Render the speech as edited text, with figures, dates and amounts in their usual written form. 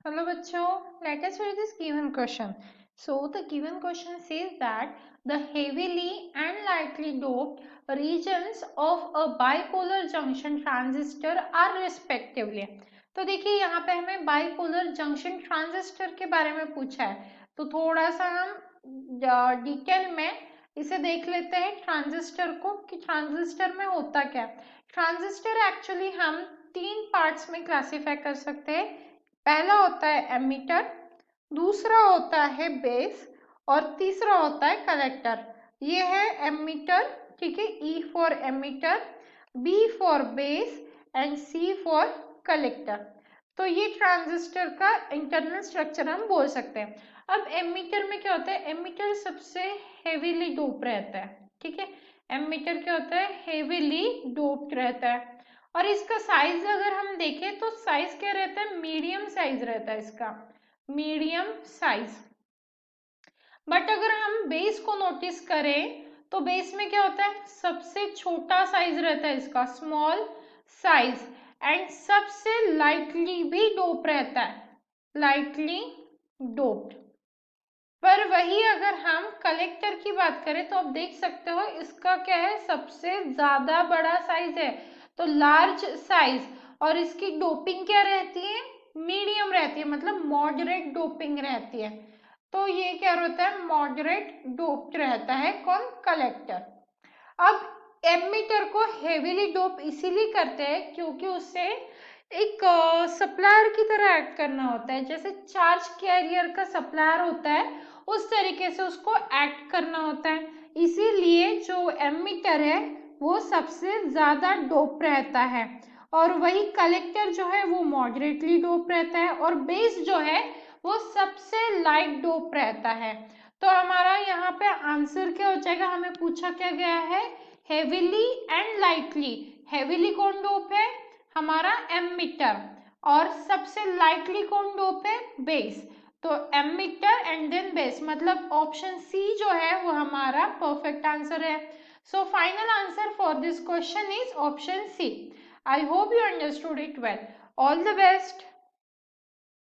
Hello bachcho, let us read this given question. So the given question says that the heavily and lightly doped regions of a bipolar junction transistor are respectively. तो देखिए यहाँ पे हमें bipolar junction transistor के बारे में पूछा है, तो थोड़ा सा हम डिटेल में इसे देख लेते हैं ट्रांजिस्टर को कि ट्रांजिस्टर में होता क्या है। ट्रांजिस्टर एक्चुअली हम तीन पार्ट्स में क्लासीफाई कर सकते हैं। पहला होता है एमीटर, दूसरा होता है बेस और तीसरा होता है कलेक्टर। ये है एमीटर, ठीक है, E for emitter, B for base and C for collector. तो ये ट्रांजिस्टर का इंटरनल स्ट्रक्चर हम बोल सकते हैं। अब एमीटर में क्या होता है, एमीटर सबसे हेवीली डोप रहता है, ठीक है। एमीटर क्या होता है, हेवीली डोप्ड रहता है। और इसका साइज अगर हम देखें तो साइज क्या रहता है, मीडियम साइज रहता है इसका, मीडियम साइज। बट अगर हम बेस को नोटिस करें तो बेस में क्या होता है, सबसे छोटा साइज रहता है इसका, स्मॉल साइज, एंड सबसे लाइटली भी डोप रहता है, लाइटली डोप्ड। पर वही अगर हम कलेक्टर की बात करें तो आप देख सकते हो इसका क्या है, सबसे ज्यादा बड़ा साइज है, तो लार्ज साइज, और इसकी डोपिंग क्या रहती है, मीडियम रहती है, मतलब मॉडरेट डोपिंग रहती है। तो ये क्या रहता है, मॉडरेट डोप्ड रहता है कौन, कलेक्टर। अब एमीटर को हेवीली डोप इसीलिए करते हैं क्योंकि उसे एक सप्लायर की तरह एक्ट करना होता है, जैसे चार्ज कैरियर का सप्लायर होता है उस तरीके से उसको एक्ट करना होता है। इसीलिए जो एमीटर है वो सबसे ज्यादा डोप रहता है, और वही कलेक्टर जो है वो मॉडरेटली डोप रहता है, और बेस जो है वो सबसे लाइट डोप रहता है। तो हमारा यहाँ पे आंसर क्या हो जाएगा, हमें पूछा क्या गया है, हेवीली एंड लाइटली। हेवीली कौन डोप है, हमारा एमीटर, और सबसे लाइटली कौन डोप है, बेस। तो एमीटर एंड देन बेस, मतलब ऑप्शन सी जो है वो हमारा परफेक्ट आंसर है। So final answer for this question is option C. I hope you understood it well. All the best.